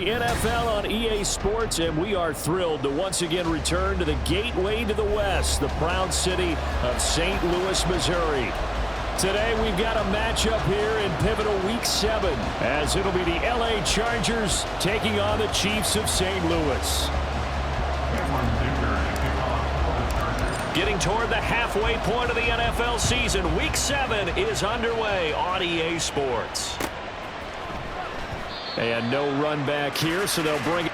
the NFL on EA Sports, and we are thrilled to once again return to the gateway to the West, the proud city of St. Louis, Missouri. Today we've got a matchup here in pivotal Week 7, as it'll be the LA Chargers taking on the Chiefs of St. Louis. Getting toward the halfway point of the NFL season, Week 7 is underway on EA Sports. And no run back here, so they'll bring it.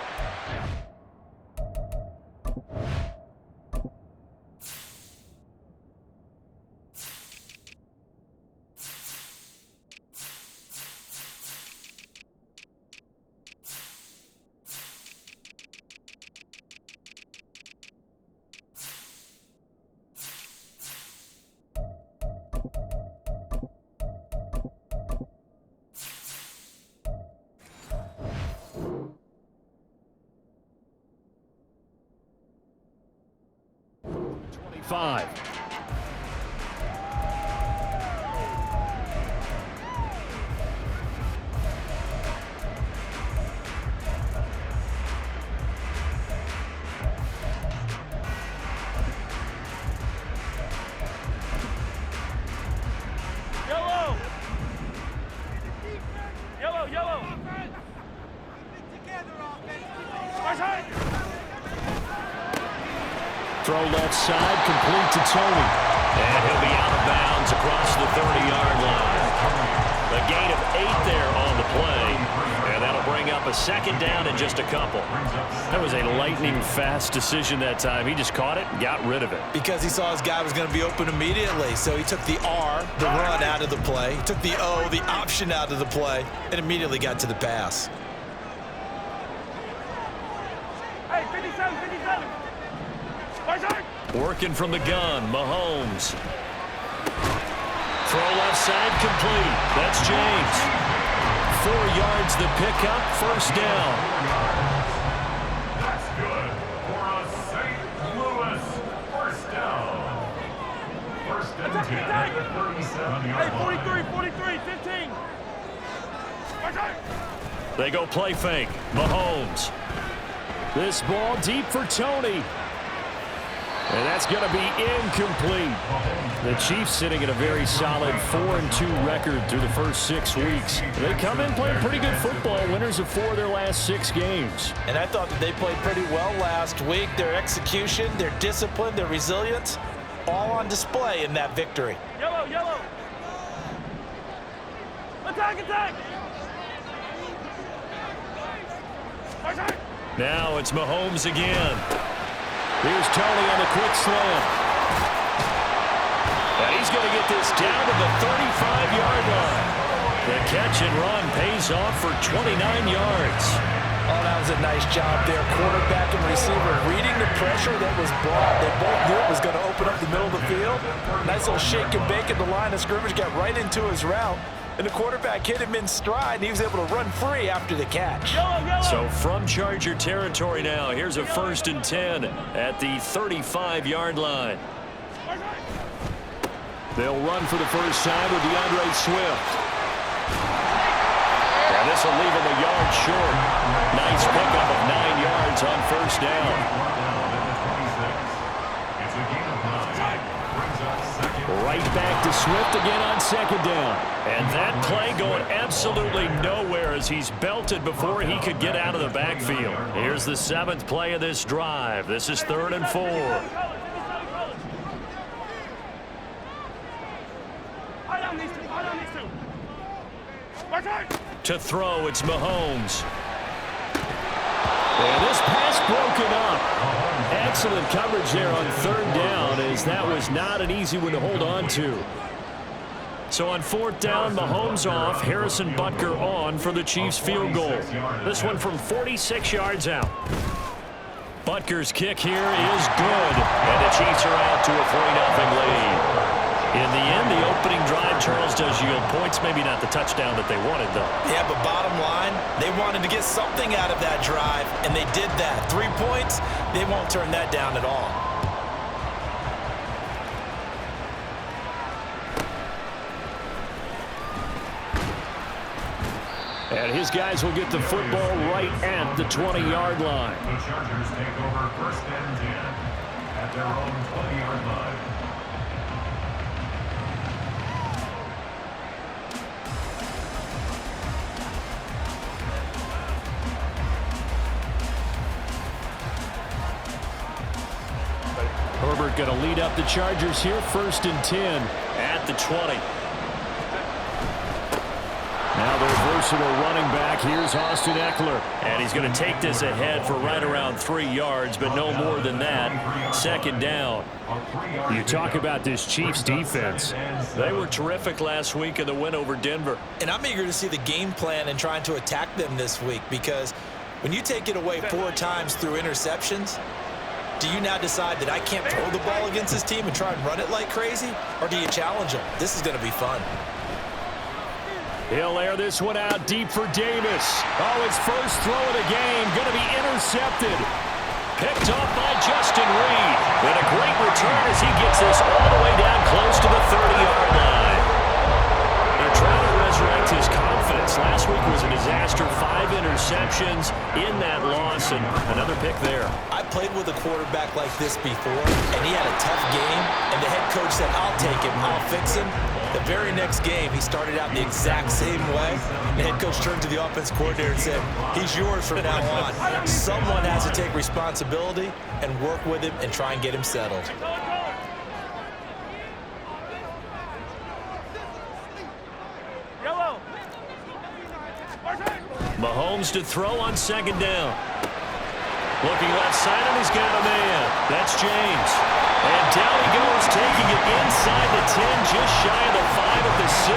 Five. Yellow. Yellow, yellow. Throw left side, complete to Tony. And he'll be out of bounds across the 30-yard line. A gain of 8 there on the play. And that'll bring up a second down in just a couple. That was a lightning-fast decision that time. He just caught it and got rid of it. Because he saw his guy was going to be open immediately. So he took the R, the run, out of the play. He took the O, the option, out of the play, and immediately got to the pass. Hey, 57, 57. Working from the gun, Mahomes. Throw left side, complete. That's James. 4 yards the pickup, first down. That's good for a St. Louis first down. First and 10 at the 37-yard line. Hey, 43, 15. They go play fake. Mahomes. This ball deep for Tony. And that's going to be incomplete. The Chiefs sitting at a very solid 4-2 record through the first 6 weeks. They come in playing pretty good football, winners of 4 of their last 6 games. And I thought that they played pretty well last week. Their execution, their discipline, their resilience, all on display in that victory. Yellow, yellow. Attack, attack. Now it's Mahomes again. Here's Tony on the quick slam. And he's going to get this down to the 35-yard line. The catch and run pays off for 29 yards. Oh, that was a nice job there. Quarterback and receiver reading the pressure that was brought. They both knew it was going to open up the middle of the field. Nice little shake and bake at the line of scrimmage. Got right into his route. And the quarterback hit him in stride, and he was able to run free after the catch. Yellow, yellow. So from Charger territory now, here's a 1st and 10 at the 35-yard line. They'll run for the first time with DeAndre Swift. And this will leave him a yard short. Nice pickup of 9 yards on first down. Right back to Swift again on second down. And that play going absolutely nowhere as he's belted before he could get out of the backfield. Here's the 7th play of this drive. This is 3rd and 4. To throw, it's Mahomes. And this pass broken up. Excellent coverage there on 3rd down, as that was not an easy one to hold on to. So on 4th down, Mahomes off, Harrison Butker on for the Chiefs field goal. This one from 46 yards out. Butker's kick here is good, and the Chiefs are out to a 3-0 lead. In the end, the opening drive, Charles, does yield points. Maybe not the touchdown that they wanted, though. Yeah, but bottom line, they wanted to get something out of that drive, and they did that. 3 points, they won't turn that down at all. And his guys will get the football right at the 20-yard line. The Chargers take over 1st and 10 at their own 20-yard line. Herbert going to lead up the Chargers here, 1st and 10 At the 20. Now their versatile running back. Here's Austin Eckler. And he's going to take this ahead for right around 3 yards, but no more than that. 2nd down. You talk about this Chiefs defense. They were terrific last week in the win over Denver. And I'm eager to see the game plan and trying to attack them this week, because when you take it away 4 times through interceptions, do you now decide that I can't throw the ball against this team and try and run it like crazy? Or do you challenge them? This is going to be fun. He'll air this one out deep for Davis. Oh, his first throw of the game going to be intercepted. Picked off by Justin Reed. And a great return as he gets this all the way down close to the 30-yard line. They're trying to resurrect his confidence. Last week was a disaster. 5 interceptions in that loss, and another pick there. I played with a quarterback like this before, and he had a tough game, and the head coach said, I'll take him, I'll fix him. The very next game, he started out the exact same way. The head coach turned to the offense coordinator and said, he's yours from now on. Someone has to take responsibility and work with him and try and get him settled. Yellow. Mahomes to throw on 2nd down. Looking left side, and he's got a man. That's James. And down he goes, taking it inside the 10, just shy of the 5 at the 6.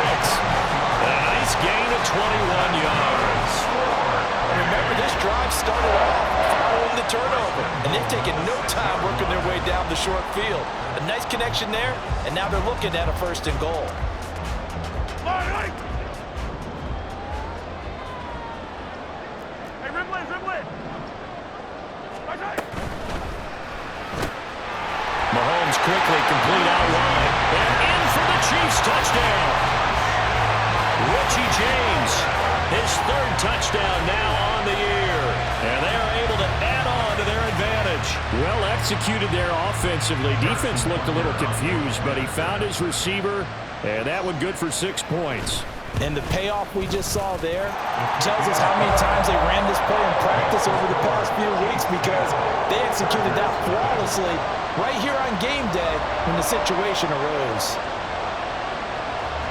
A nice gain of 21 yards. And remember, this drive started off following the turnover, and they've taken no time working their way down the short field. A nice connection there, and now they're looking at a 1st and goal. Hey, dribble it, dribble it. Mahomes quickly complete out wide. And in for the Chiefs touchdown. Richie James, his 3rd touchdown now on the year. And they are able to add on to their advantage. Well executed there offensively. Defense looked a little confused, but he found his receiver, and that one good for 6 points. And the payoff we just saw there tells us how many times they ran this play in practice over the past few weeks, because they executed that flawlessly right here on game day when the situation arose.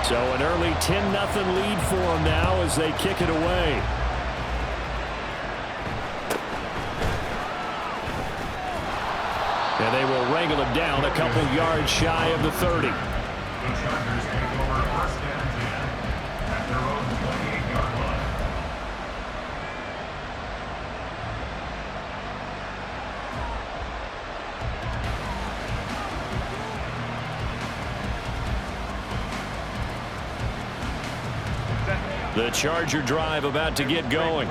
So an early 10-0 lead for them now as they kick it away. And they will wrangle him down a couple yards shy of the 30. The Chargers take over 1st and 10 at their own 28-yard line. The Charger drive about to get going.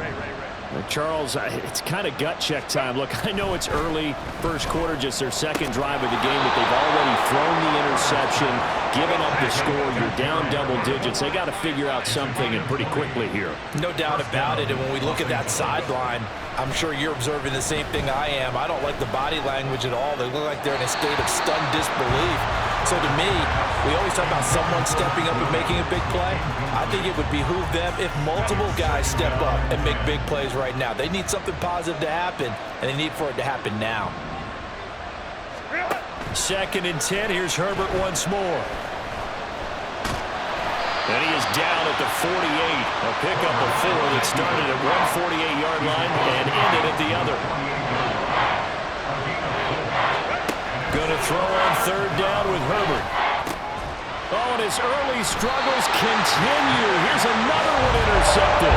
Charles, it's kind of gut check time. Look, I know it's early, 1st quarter, just their 2nd drive of the game, but they've already thrown the interception, given up the score. You're down double digits. They got to figure out something, and pretty quickly here. No doubt about it. And when we look at that sideline, I'm sure you're observing the same thing I am. I don't like the body language at all. They look like they're in a state of stunned disbelief. So to me, we always talk about someone stepping up and making a big play. I think it would behoove them if multiple guys step up and make big plays right now. They need something positive to happen, and they need for it to happen now. 2nd and 10. Here's Herbert once more. And he is down at the 48. A pickup of 4 that started at one 48-yard line and ended at the other. Going to throw on 3rd down with Herbert. Oh, and his early struggles continue. Here's another one intercepted.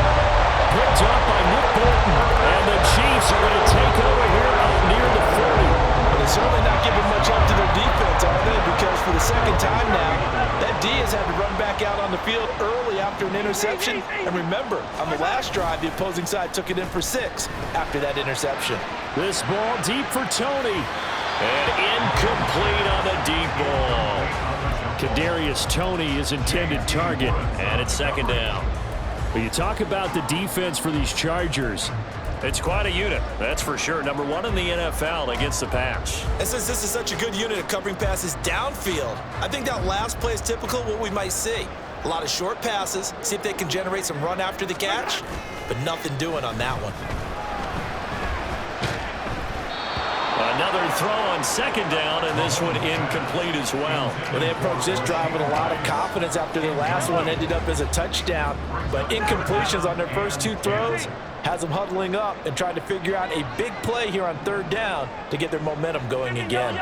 Picked up by Nick Bolton. And the Chiefs are going to take over here up near the 40. But they're certainly not giving much up to their defense, are they? Because for the 2nd time now, that D has had to run back out on the field early after an interception. And remember, on the last drive, the opposing side took it in for 6 after that interception. This ball deep for Tony. And incomplete on the deep ball. Kadarius Toney, his intended target. And it's 2nd down. But you talk about the defense for these Chargers. It's quite a unit, that's for sure. Number 1 in the NFL against the pass. And since this is such a good unit of covering passes downfield, I think that last play is typical of what we might see. A lot of short passes, see if they can generate some run after the catch, but nothing doing on that one. Another throw on second down, and this one incomplete as well. Well, they approached this drive with a lot of confidence after their last one ended up as a touchdown. But incompletions on their first 2 throws has them huddling up and trying to figure out a big play here on third down to get their momentum going again.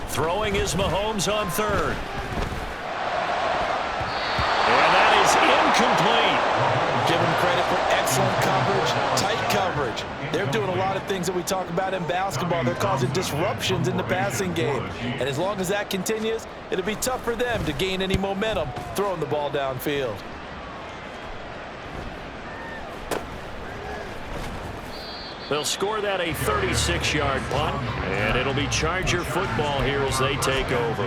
Throwing is Mahomes on third. And that is incomplete. Give them credit for excellent coverage, tight coverage. They're doing a lot of things that we talk about in basketball. They're causing disruptions in the passing game. And as long as that continues, it'll be tough for them to gain any momentum throwing the ball downfield. They'll score that a 36-yard punt, and it'll be Charger football here as they take over.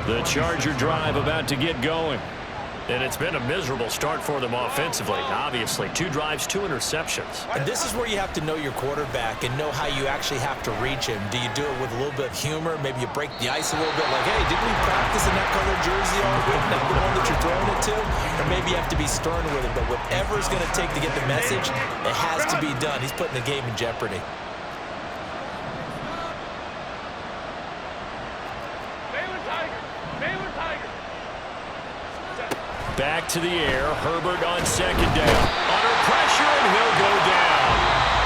The Charger drive about to get going. And it's been a miserable start for them offensively, obviously. 2 drives, 2 interceptions. And this is where you have to know your quarterback and know how you actually have to reach him. Do you do it with a little bit of humor? Maybe you break the ice a little bit, like, hey, didn't we practice in that color jersey all week? Not the one that you're throwing it to? Or maybe you have to be stern with him. But whatever it's going to take to get the message, it has to be done. He's putting the game in jeopardy. Back to the air. Herbert on second down. Under pressure, and he'll go down.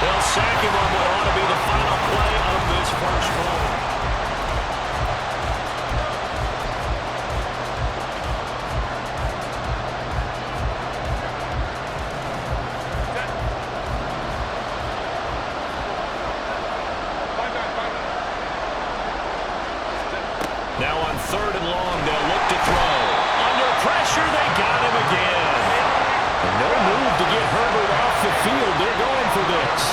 They'll sack him on what ought to be the final play of this first quarter. Now on third and long, they'll look to throw. Under pressure, they got him again. And no move to get Herbert off the field. They're going for this.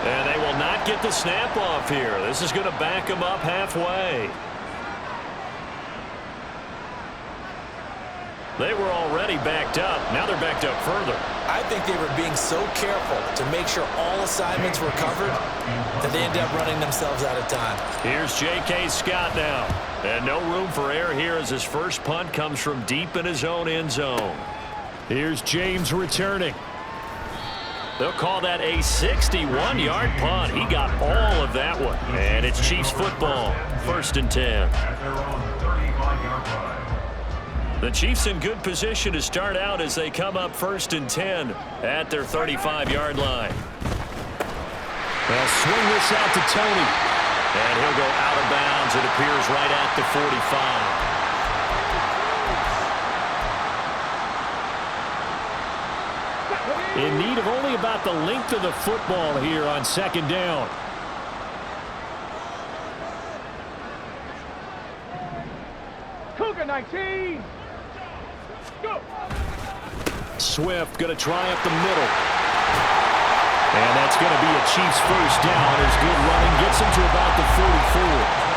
And they will not get the snap off here. This is going to back them up halfway. They were already backed up. Now they're backed up further. I think they were being so careful to make sure all assignments were covered that they ended up running themselves out of time. Here's J.K. Scott now. And no room for error here as his first punt comes from deep in his own end zone. Here's James returning. They'll call that a 61-yard punt. He got all of that one. And it's Chiefs football, 1st and 10. The Chiefs in good position to start out as they come up 1st and 10 at their 35-yard line. They'll swing this out to Tony. And he'll go out of bounds. It appears right at the 45. In need of only about the length of the football here on 2nd down. Cougar 19. Go. Swift going to try up the middle. And that's going to be a Chiefs first down as good running gets him to about the 44.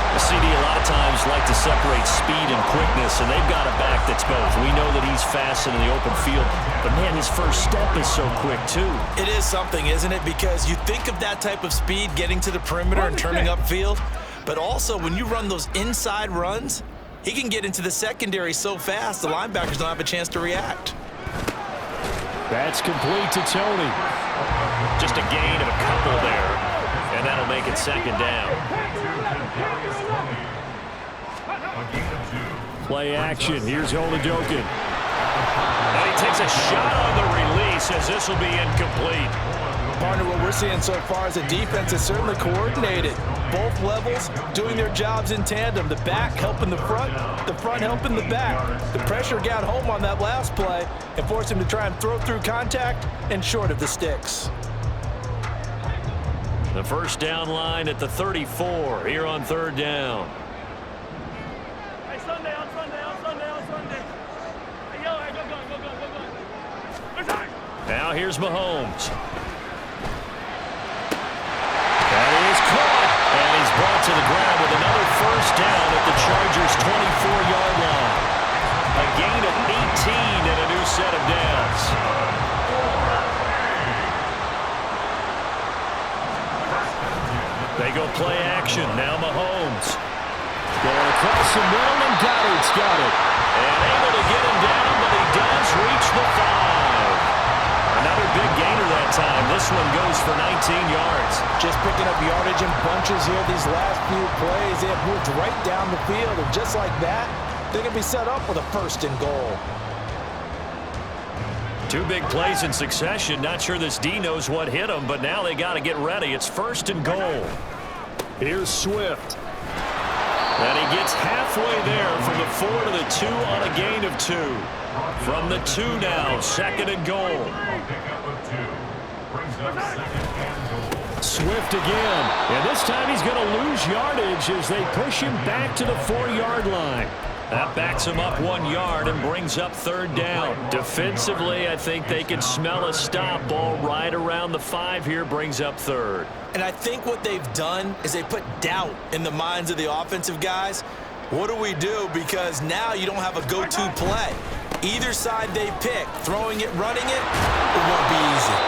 The CD a lot of times like to separate speed and quickness, and they've got a back that's both. We know that he's fast in the open field, but man, his first step is so quick too. It is something, isn't it? Because you think of that type of speed getting to the perimeter and turning upfield, but also when you run those inside runs, he can get into the secondary so fast the linebackers don't have a chance to react. That's complete to Tony. Just a gain of a couple there, and that'll make it 2nd down. Play action. Here's Oladokin. And he takes a shot on the release as this will be incomplete. Partner, what we're seeing so far is the defense is certainly coordinated. Both levels doing their jobs in tandem. The back helping the front helping the back. The pressure got home on that last play and forced him to try and throw through contact and short of the sticks. The first down line at the 34 here on third down. Hey, Sunday. Hey, yo, hey, go. Now here's Mahomes. That is caught. And he's brought to the ground with another first down at the Chargers' 24-yard line. A gain of 18 and a new set of downs. They go play action. Now Mahomes. Going across the middle, and Goddard's got it. And able to get him down, but he does reach the 5. Another big gainer that time. This one goes for 19 yards. Just picking up yardage in bunches here these last few plays. They have moved right down the field, and just like that, they're going to be set up with a first and goal. Two big plays in succession. Not sure this D knows what hit him, but now they got to get ready. It's first and goal. Here's Swift. And he gets halfway there from the 4 to the 2 on a gain of 2. From the 2 now, second and goal. Swift again. And this time he's going to lose yardage as they push him back to the 4-yard line. That backs him up 1 yard and brings up third down. Defensively, I think they can smell a stop. Ball right around the 5 here, brings up third. And I think what they've done is they put doubt in the minds of the offensive guys. What do we do? Because now you don't have a go-to play. Either side they pick, throwing it, running it, it won't be easy.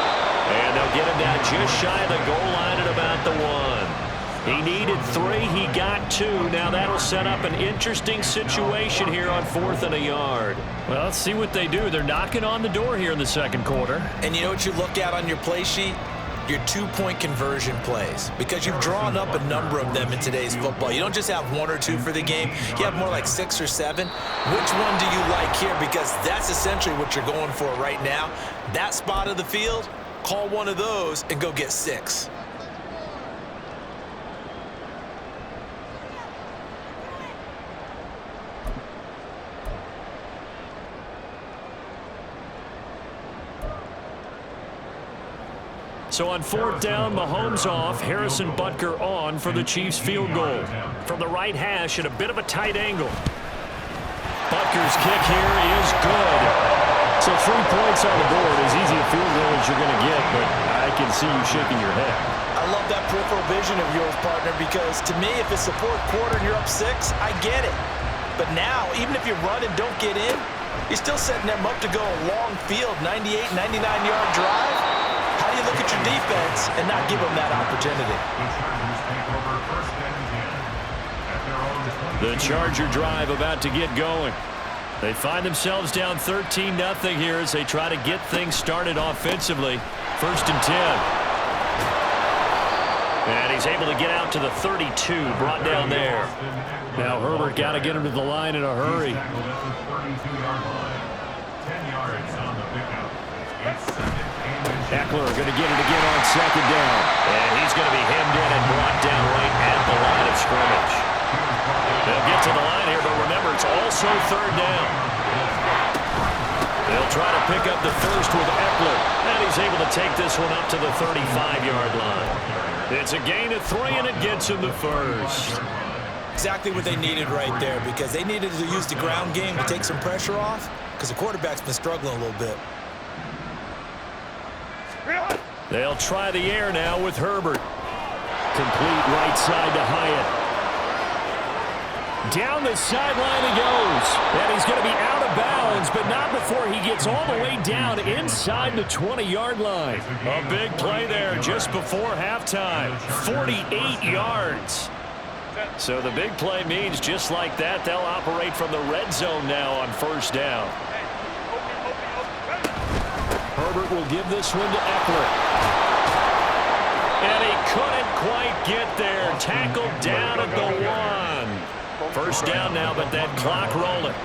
And they'll get him down just shy of the goal line at about the 1. He needed 3. He got 2. Now that'll set up an interesting situation here on 4th and a yard. Well, let's see what they do. They're knocking on the door here in the second quarter. And you know what you look at on your play sheet? Your 2-point conversion plays, because you've drawn up a number of them in today's football. You don't just have 1 or 2 for the game. You have more like 6 or 7. Which one do you like here? Because that's essentially what you're going for right now. That spot of the field, call one of those and go get 6. So on 4th down, Mahomes off, Harrison Butker on for the Chiefs field goal. From the right hash at a bit of a tight angle. Butker's kick here is good. So 3 points on the board, as easy a field goal as you're going to get, but I can see you shaking your head. I love that peripheral vision of yours, partner, because to me, if it's the 4th quarter and you're up 6, I get it. But now, even if you run and don't get in, you're still setting them up to go a long field, 98, 99-yard drive. How do you look at your defense and not give them that opportunity? The Charger drive about to get going. They find themselves down 13-0 here as they try to get things started offensively. 1st and 10. And he's able to get out to the 32, brought down there. Now Herbert got to get him to the line in a hurry. Eckler going to get it again on 2nd down. And he's going to be hemmed in and brought down right at the line of scrimmage. They'll get to the line here, but remember, it's also 3rd down. They'll try to pick up the first with Eckler. And he's able to take this one up to the 35-yard line. It's a gain of 3, and it gets him the first. Exactly what they needed right there, because they needed to use the ground game to take some pressure off, because the quarterback's been struggling a little bit. They'll try the air now with Herbert. Complete right side to Hyatt. Down the sideline he goes. And he's going to be out of bounds, but not before he gets all the way down inside the 20-yard line. A big play there just before halftime. 48 yards. So the big play means just like that, they'll operate from the red zone now on 1st down. Herbert will give this one to Eckler. And he couldn't quite get there. Tackled down at the 1. 1st down now, but that clock rolling.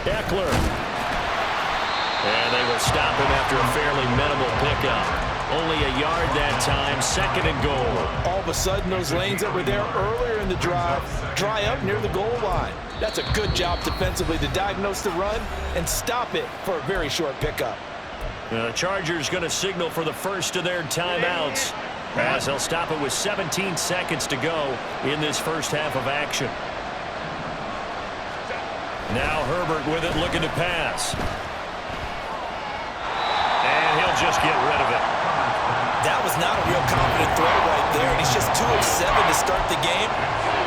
Eckler. And they will stop him after a fairly minimal pickup. Only a yard that time, 2nd and goal. All of a sudden, those lanes that were there earlier in the drive dry up near the goal line. That's a good job defensively to diagnose the run and stop it for a very short pickup. The Chargers going to signal for the first of their timeouts as they'll stop it with 17 seconds to go in this first half of action. Now Herbert with it, looking to pass. And he'll just get rid of it. That was not a real confident throw right there, and he's just 2 of 7 to start the game.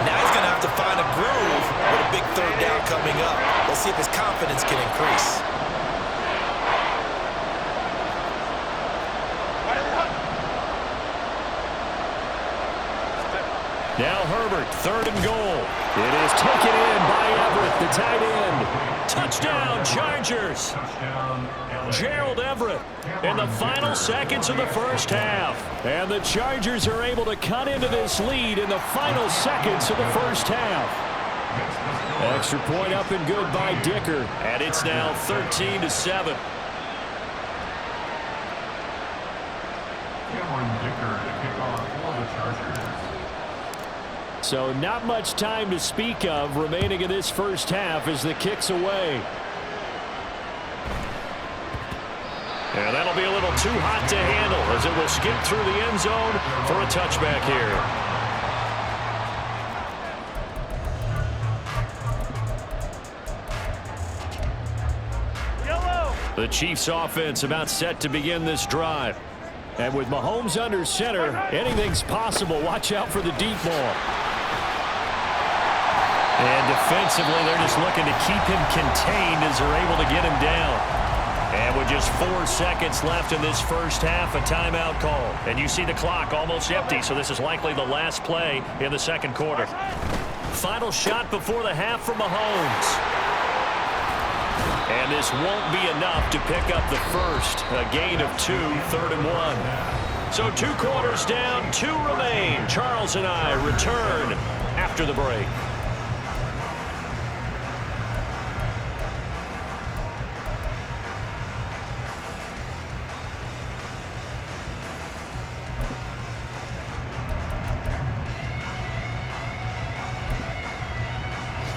Now he's going to have to find a groove with a big third down coming up. Let's see if his confidence can increase. Now Herbert, 3rd and goal. It is taken in by Everett, the tight end. Touchdown, Chargers. Touchdown, LA. Gerald Everett in the final seconds of the first half. And the Chargers are able to cut into this lead in the final seconds of the first half. Extra point up and good by Dicker. And it's now 13-7. Cameron Dicker to kick off for the Chargers. So not much time to speak of remaining in this first half as the kick's away. And that'll be a little too hot to handle as it will skip through the end zone for a touchback here. Yellow. The Chiefs offense about set to begin this drive. And with Mahomes under center, anything's possible. Watch out for the deep ball. And defensively, they're just looking to keep him contained as they're able to get him down. And with just 4 seconds left in this first half, a timeout call. And you see the clock almost empty, so this is likely the last play in the second quarter. Final shot before the half for Mahomes. And this won't be enough to pick up the first. A gain of 2, 3rd and 1. So 2 quarters down, 2 remain. Charles and I return after the break.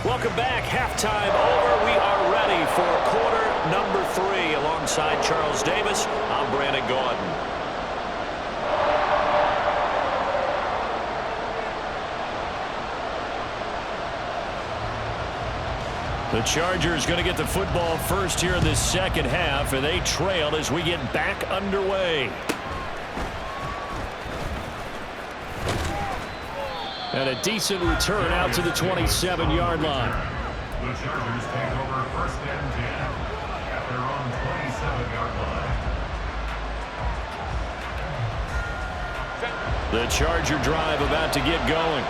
Welcome back. Halftime over. We are ready for quarter number 3. Alongside Charles Davis, I'm Brandon Gaudin. The Chargers going to get the football first here in this second half, and they trail as we get back underway. And a decent return out to the 27-yard line. The Chargers take over 1st and 10 at their own 27-yard line. The Charger drive about to get going.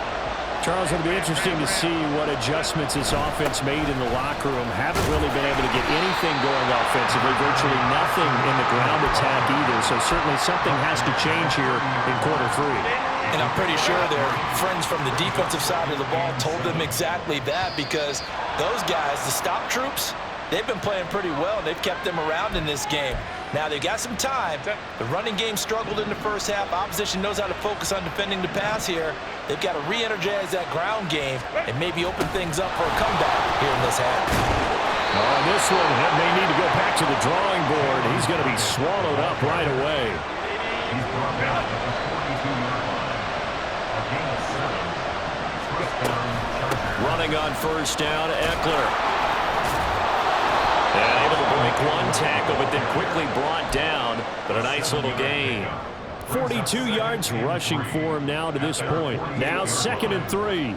Charles, it'll be interesting to see what adjustments this offense made in the locker room. Haven't really been able to get anything going offensively, virtually nothing in the ground attack either. So certainly something has to change here in quarter 3. And I'm pretty sure their friends from the defensive side of the ball told them exactly that, because those guys, the stop troops, they've been playing pretty well. They've kept them around in this game. Now they got some time. The running game struggled in the first half. Opposition knows how to focus on defending the pass here. They've got to re-energize that ground game and maybe open things up for a comeback here in this half. On this one, it may need to go back to the drawing board. He's going to be swallowed up right away. He's brought down at the 42-yard line. A gain of 7. First down, Chargers. Running on first down, Eckler. And able to break one tackle, but then quickly brought down. But a nice little gain. 42 yards rushing for him now to this point. Now 2nd and 3.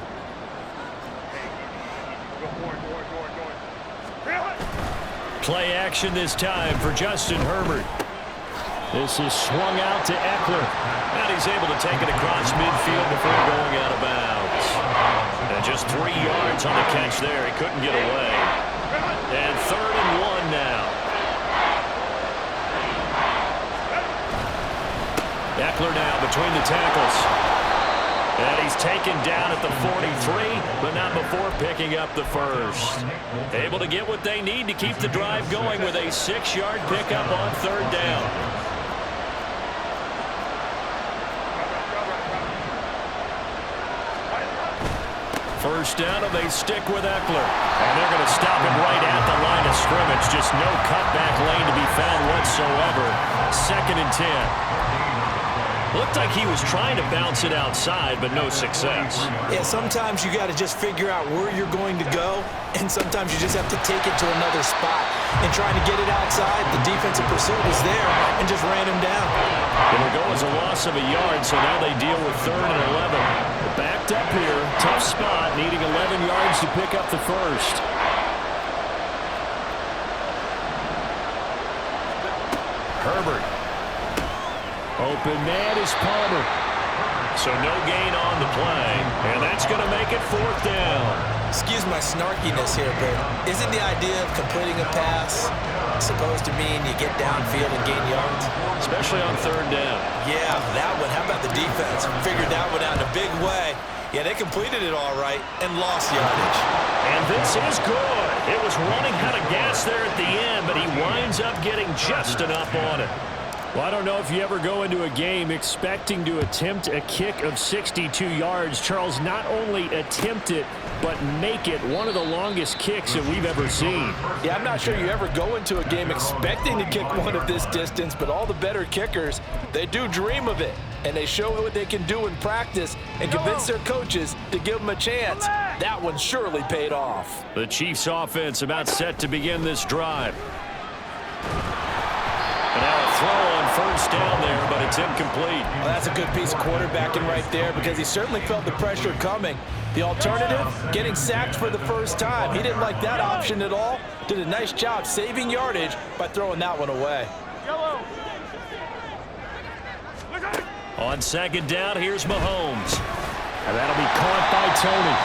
Play action this time for Justin Herbert. This is swung out to Eckler. And he's able to take it across midfield before going out of bounds. And just 3 yards on the catch there. He couldn't get away. And 3rd and 1 now. Eckler now between the tackles. And he's taken down at the 43, but not before picking up the first. Able to get what they need to keep the drive going with a 6-yard pickup on 3rd down. First down, and they stick with Eckler. And they're going to stop him right at the line of scrimmage. Just no cutback lane to be found whatsoever. 2nd and 10. Looked like he was trying to bounce it outside, but no success. Yeah, sometimes you got to just figure out where you're going to go, and sometimes you just have to take it to another spot. And trying to get it outside, the defensive pursuit was there and just ran him down. It'll go as a loss of a yard, so now they deal with 3rd and 11. Backed up here, tough spot, needing 11 yards to pick up the first. Herbert. Open man is Palmer. So no gain on the play, and that's going to make it 4th down. Excuse my snarkiness here, but isn't the idea of completing a pass supposed to mean you get downfield and gain yards? Especially on 3rd down. Yeah, that one. How about the defense? Figured that one out in a big way. Yeah, they completed it all right and lost yardage. And this is good. It was running out of gas there at the end, but he winds up getting just enough on it. Well, I don't know if you ever go into a game expecting to attempt a kick of 62 yards. Charles, not only attempt it, but make it one of the longest kicks that we've ever seen. Yeah, I'm not sure you ever go into a game expecting to kick one of this distance, but all the better kickers, they do dream of it. And they show what they can do in practice and convince their coaches to give them a chance. That one surely paid off. The Chiefs offense about set to begin this drive. And now a throw on 1st down there, but it's incomplete. Well, that's a good piece of quarterbacking right there because he certainly felt the pressure coming. The alternative, getting sacked for the first time. He didn't like that option at all. Did a nice job saving yardage by throwing that one away. On 2nd down, here's Mahomes. And that'll be caught by Tony.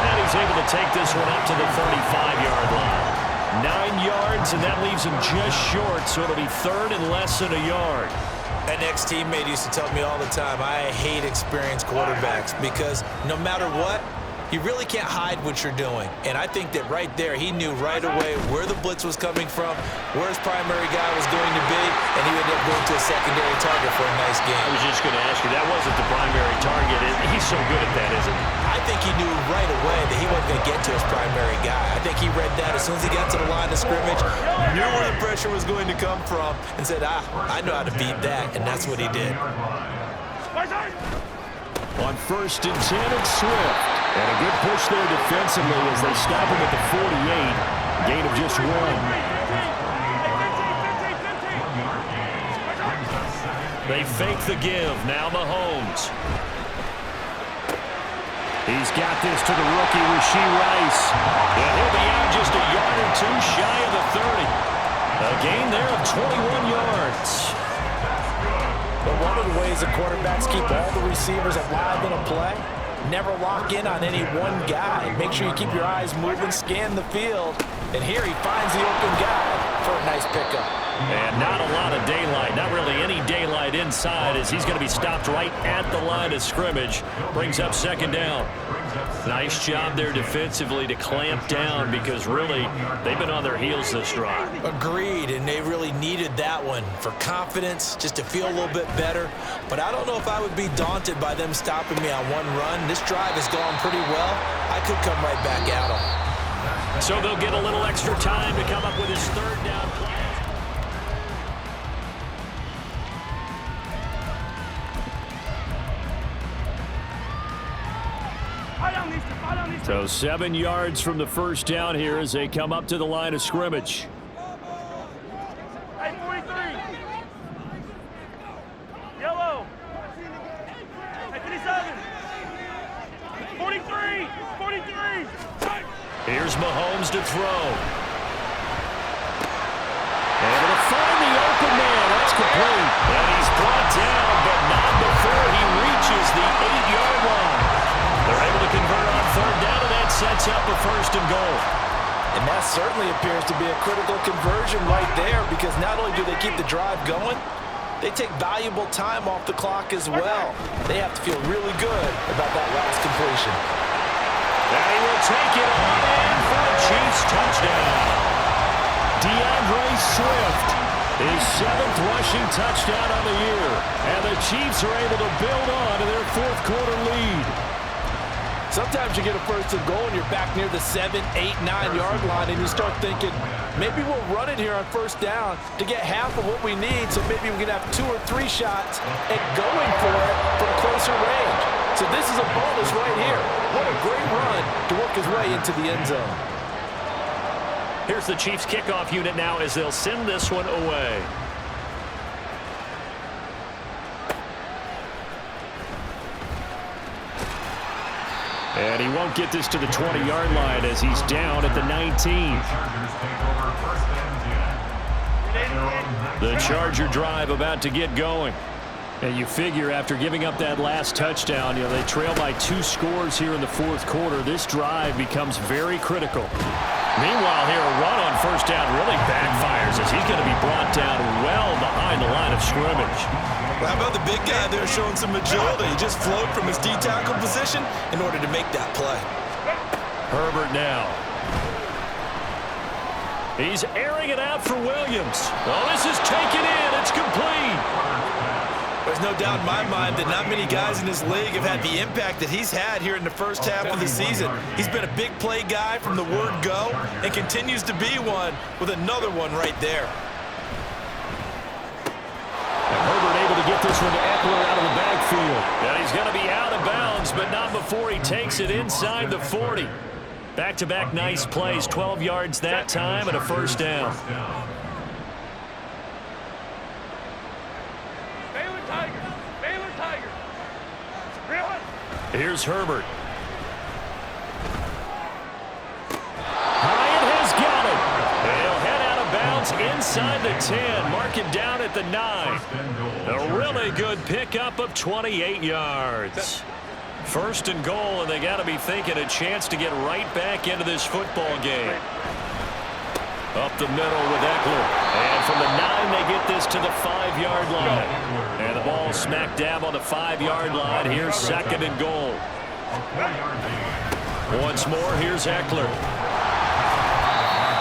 And he's able to take this one up to the 35-yard line. 9 yards, and that leaves him just short, so it'll be 3rd and less than a yard. An ex-teammate used to tell me all the time, I hate experienced quarterbacks because no matter what, you really can't hide what you're doing. And I think that right there, he knew right away where the blitz was coming from, where his primary guy was going to be, and he ended up going to a secondary target for a nice game. I was just going to ask you, that wasn't the primary target. He's so good at that, isn't he? I think he knew right away that he wasn't going to get to his primary guy. I think he read that as soon as he got to the line of scrimmage, knew where the pressure was going to come from, and said, I know how to beat that, and that's what he did. On 1st and 10, it's Swift. And a good push there defensively as they stop him at the 48. Gain of just 1. They fake the give. Now Mahomes. He's got this to the rookie, Rashee Rice. And he'll be out just a yard or 2 shy of the 30. A gain there of 21 yards. But one of the ways the quarterbacks keep all the receivers alive in a play, never lock in on any one guy. Make sure you keep your eyes moving, scan the field. And here he finds the open guy for a nice pickup. And not a lot of daylight, not really any daylight inside as he's going to be stopped right at the line of scrimmage. Brings up 2nd down. Nice job there defensively to clamp down because really they've been on their heels this drive. Agreed, and they really needed that one for confidence, just to feel a little bit better. But I don't know if I would be daunted by them stopping me on one run. This drive has gone pretty well. I could come right back at them. So they'll get a little extra time to come up with his 3rd down play. So 7 yards from the 1st down here as they come up to the line of scrimmage. Hey, 43. Yellow. Hey, 57. 43. 43. Here's Mahomes to throw. Able to find the open man. That's complete. And he's brought down, but not before he reaches the 8-yard line. They're able to convert on 3rd down, and that sets up a 1st and goal. And that certainly appears to be a critical conversion right there because not only do they keep the drive going, they take valuable time off the clock as well. They have to feel really good about that last completion. And he will take it on in for a Chiefs touchdown. DeAndre Swift, his 7th rushing touchdown on the year. And the Chiefs are able to build on to their 4th quarter lead. Sometimes you get a first and goal and you're back near the 7, 8, 9-yard line, and you start thinking, maybe we'll run it here on first down to get half of what we need, so maybe we can have 2 or 3 shots at going for it from closer range. So this is a bonus right here. What a great run to work his way into the end zone. Here's the Chiefs kickoff unit now as they'll send this one away. And he won't get this to the 20-yard line as he's down at the 19. The Charger drive about to get going. And you figure after giving up that last touchdown, they trail by 2 scores here in the fourth quarter. This drive becomes very critical. Meanwhile, here a run on first down really backfires as he's going to be brought down well behind the line of scrimmage. Well, how about the big guy there showing some agility? He just flowed from his D-tackle position in order to make that play. Herbert now. He's airing it out for Williams. Oh, this is taken in. It's complete. There's no doubt in my mind that not many guys in this league have had the impact that he's had here in the first half of the season. He's been a big play guy from the word go and continues to be one with another one right there. And Herbert able to get this one to Eckler out of the backfield. And he's going to be out of bounds, but not before he takes it inside the 40. Back-to-back nice plays, 12 yards that time and a first down. Here's Herbert. Hyatt has got it. They'll head out of bounds inside the 10. Mark it down at the 9. A really good pickup of 28 yards. First and goal, and they got to be thinking a chance to get right back into this football game. Up the middle with Eckler. And from the 9, they get this to the 5-yard line. And the ball smack dab on the 5-yard line. Here's second and goal. Once more, here's Eckler.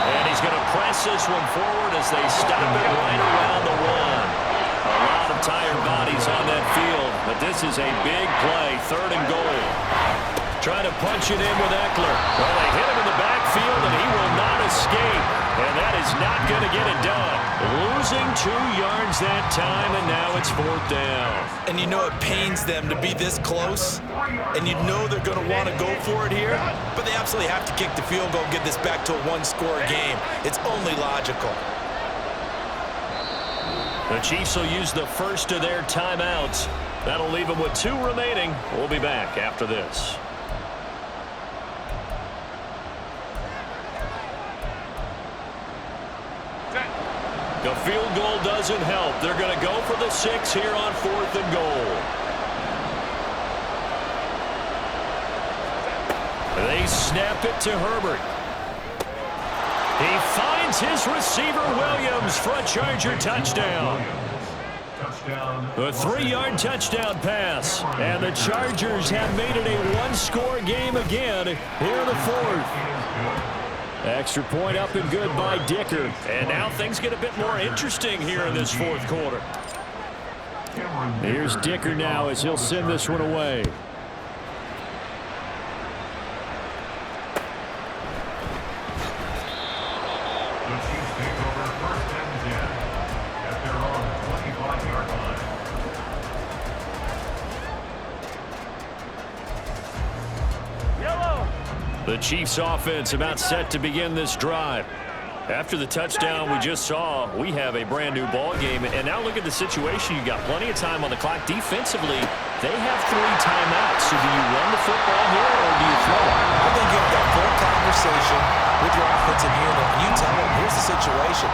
And he's going to press this one forward as they stop it right around the 1. A lot of tired bodies on that field, but this is a big play. Third and goal. Trying to punch it in with Eckler. Well, they hit him in the backfield, and he will not escape. And that is not going to get it done. Losing 2 yards that time, and now it's fourth down. And you know it pains them to be this close, and you know they're going to want to go for it here, but they absolutely have to kick the field goal and get this back to a 1-score game. It's only logical. The Chiefs will use the first of their timeouts. That'll leave them with 2 remaining. We'll be back after this. The field goal doesn't help. They're going to go for the 6 here on fourth and goal. They snap it to Herbert. He finds his receiver Williams for a Charger touchdown. A 3-yard touchdown pass. And the Chargers have made it a 1-score game again here in the fourth. Extra point up and good by Dicker. And now things get a bit more interesting here in this fourth quarter. Here's Dicker now as he'll send this one away. The Chiefs take over first and 10 at their own 25-yard line. Yellow. The Chiefs offense about set to begin this drive. After the touchdown we just saw, we have a brand new ball game. And now look at the situation. You got plenty of time on the clock. Defensively, they have 3 timeouts. So do you run the football here or do you throw it? I think you have that full conversation with your offensive unit, and you tell them, here's the situation.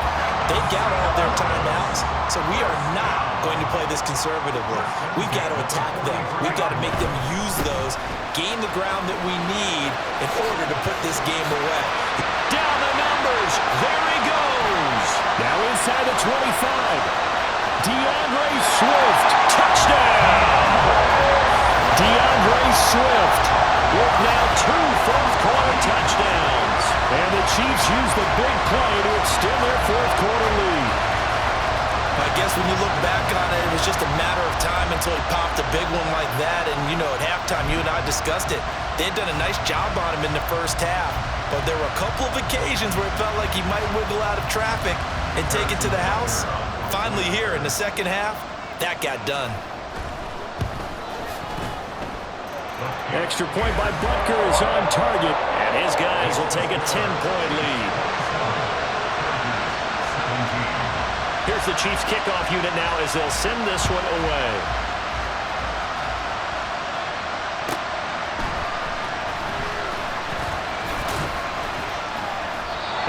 They've got all of their timeouts, so we are not going to play this conservatively. We've got to attack them. We've got to make them use those, gain the ground that we need in order to put this game away. Down the numbers. There he goes. Now inside the 25. DeAndre Swift. Touchdown. DeAndre Swift with now 2 fourth-quarter touchdowns. And the Chiefs use the big play to extend their fourth-quarter lead. I guess when you look back on it, it was just a matter of time until he popped a big one like that. And, you know, at halftime, you and I discussed it. They had done a nice job on him in the first half, but there were a couple of occasions where it felt like he might wiggle out of traffic and take it to the house. Finally here in the second half, that got done. Extra point by Butker is on target, and his guys will take a 10-point lead. Here's the Chiefs kickoff unit now as they'll send this one away.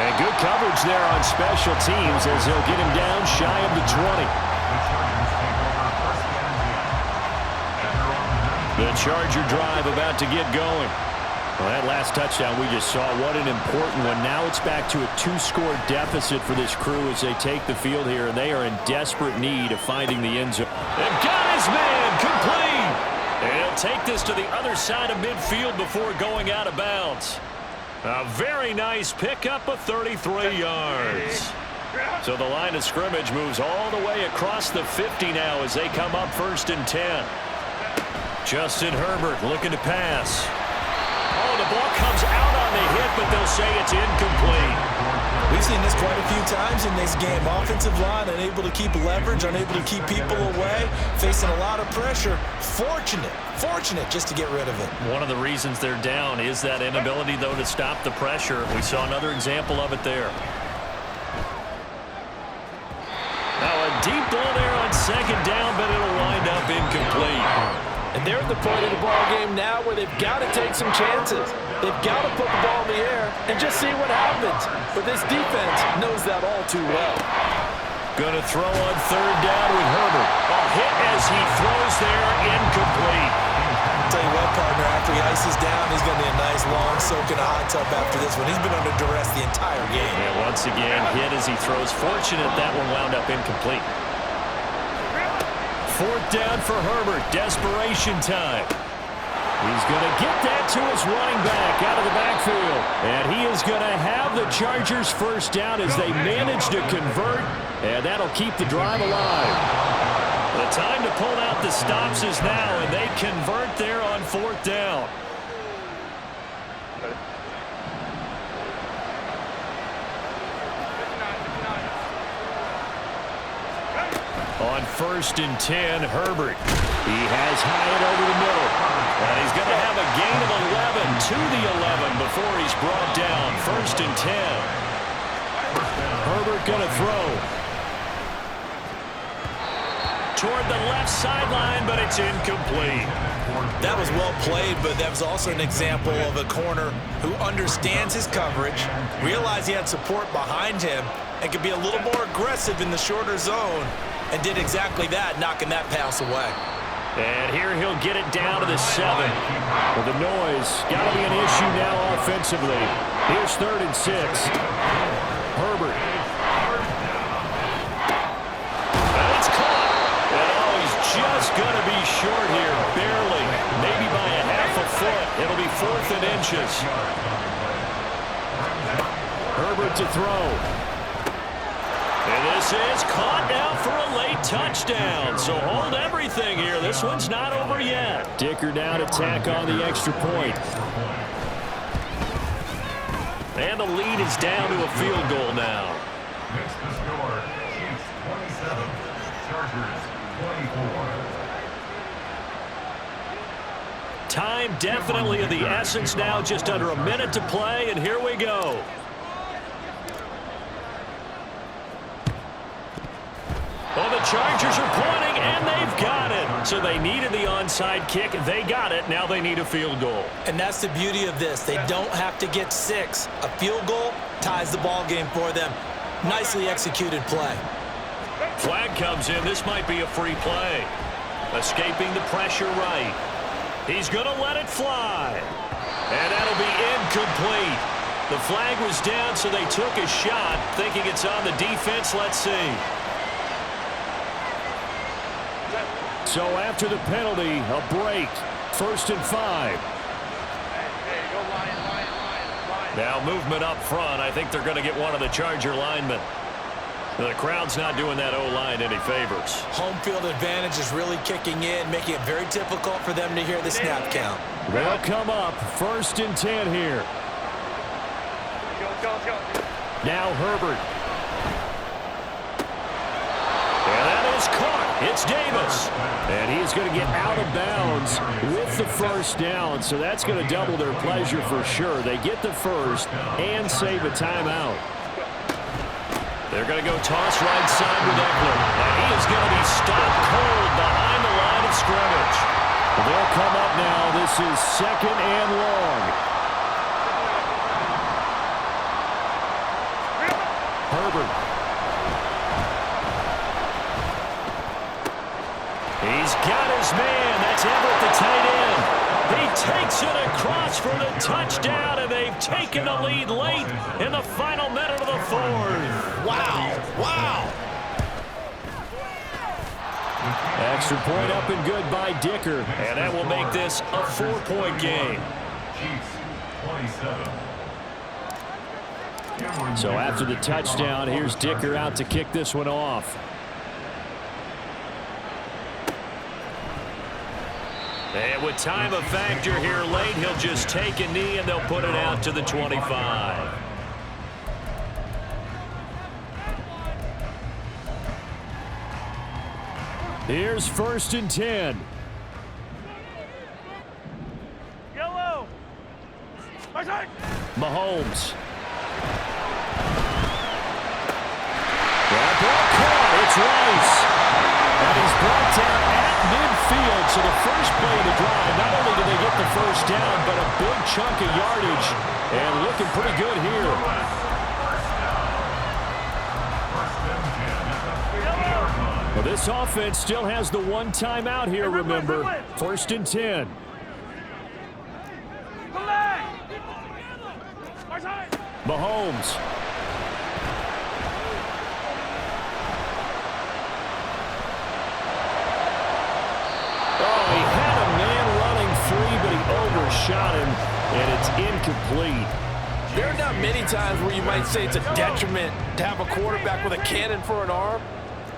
And good coverage there on special teams as they'll get him down shy of the 20. The Charger drive about to get going. Well, that last touchdown we just saw, what an important one. Now it's back to a 2-score deficit for this crew as they take the field here, and they are in desperate need of finding the end zone. And got his man complete. And he'll take this to the other side of midfield before going out of bounds. A very nice pickup of 33 yards. So the line of scrimmage moves all the way across the 50 now as they come up 1st and 10. Justin Herbert looking to pass. Oh, the ball comes out on the hit, but they'll say it's incomplete. We've seen this quite a few times in this game. Offensive line unable to keep leverage, unable to keep people away, facing a lot of pressure. Fortunate just to get rid of it. One of the reasons they're down is that inability, though, to stop the pressure. We saw another example of it there. Now a deep ball there on 2nd down, but it'll wind up incomplete. And they're at the point of the ball game now where they've got to take some chances. They've got to put the ball in the air and just see what happens. But this defense knows that all too well. Going to throw on 3rd down with Herbert. A hit as he throws there, incomplete. I'll tell you what, partner, after he ices down, he's going to be a nice long soak in a hot tub after this one. He's been under duress the entire game. Yeah, once again, hit as he throws. Fortunate that one wound up incomplete. 4th down for Herbert. Desperation time. He's going to get that to his running back out of the backfield. And he is going to have the Chargers 1st down as they manage to convert. And that'll keep the drive alive. The time to pull out the stops is now, and they convert there on 4th down. On 1st and 10, Herbert. He has Hyatt over the middle. And he's going to have a gain of 11 to the 11 before he's brought down. 1st and 10. Herbert going to throw. Toward the left sideline, but it's incomplete. That was well played, but that was also an example of a corner who understands his coverage, realized he had support behind him, and could be a little more aggressive in the shorter zone, and did exactly that, knocking that pass away. And here he'll get it down to the 7. Well, the noise got to be an issue now offensively. Here's 3rd and 6. Herbert. And it's caught. And oh, he's just going to be short here, barely, maybe by a half a foot. It'll be 4th and inches. Herbert to throw. And this is caught now for a late touchdown. So hold everything here. This one's not over yet. Dicker now to tack on the extra point. And the lead is down to a field goal now. Next to score, Chiefs 27, Chargers 24. Time definitely of the essence now. Just under a minute to play, and here we go. Well, the Chargers are pointing, and they've got it. So they needed the onside kick. They got it. Now they need a field goal. And that's the beauty of this. They don't have to get 6. A field goal ties the ball game for them. Nicely executed play. Flag comes in. This might be a free play. Escaping the pressure right. He's going to let it fly. And that'll be incomplete. The flag was down, so they took a shot, thinking it's on the defense. Let's see. So after the penalty, a break. 1st and 5. Now movement up front. I think they're going to get one of the Charger linemen. The crowd's not doing that O-line any favors. Home field advantage is really kicking in, making it very difficult for them to hear the snap count. They'll come up 1st and 10 here. Go. Now Herbert. And that is caught. It's Davis. And he's going to get out of bounds with the 1st down. So that's going to double their pleasure for sure. They get the 1st and save a timeout. They're going to go toss right side with Eckler. And he is going to be stopped cold behind the line of scrimmage. They'll come up now. This is 2nd and long. Herbert. He's got his man. That's Everett, the tight end. He takes it across for the touchdown, and they've taken the lead late in the final minute of the 4th. Wow. Extra point up and good by Dicker, and that will make this a 4-point game. So after the touchdown, here's Dicker out to kick this one off. And with time a factor here late, he'll just take a knee and they'll put it out to the 25. Here's 1st and 10. Yellow. Mahomes. That ball caught. It's Rice. And he's brought down at midfield. So the first play of the drive, not only did they get the 1st down, but a big chunk of yardage. And looking pretty good here. Well, this offense still has the 1 timeout here, remember. 1st and 10. Mahomes. Oh, he had a man running free, but he overshot him, and it's incomplete. There are not many times where you might say it's a detriment to have a quarterback with a cannon for an arm,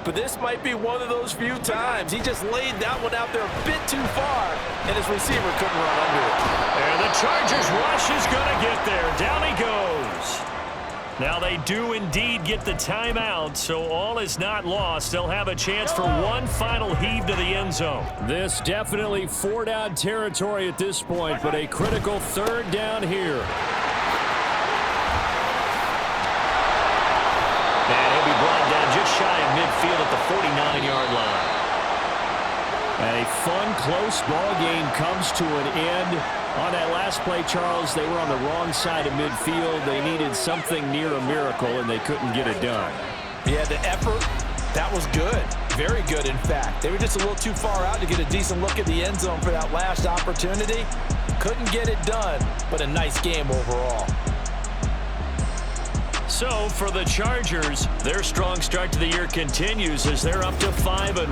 but this might be one of those few times. He just laid that one out there a bit too far, and his receiver couldn't run under it. And the Chargers rush is going to get there. Down he goes. Now they do indeed get the timeout, so all is not lost. They'll have a chance for one final heave to the end zone. This definitely 4-down territory at this point, but a critical 3rd down here. And he'll be brought down just shy of midfield at the 49-yard line. And a fun, close ball game comes to an end. On that last play, Charles, they were on the wrong side of midfield. They needed something near a miracle, and they couldn't get it done. Yeah, the effort, that was good. Very good, in fact. They were just a little too far out to get a decent look at the end zone for that last opportunity. Couldn't get it done, but a nice game overall. So, for the Chargers, their strong start to the year continues as they're up to 5-1.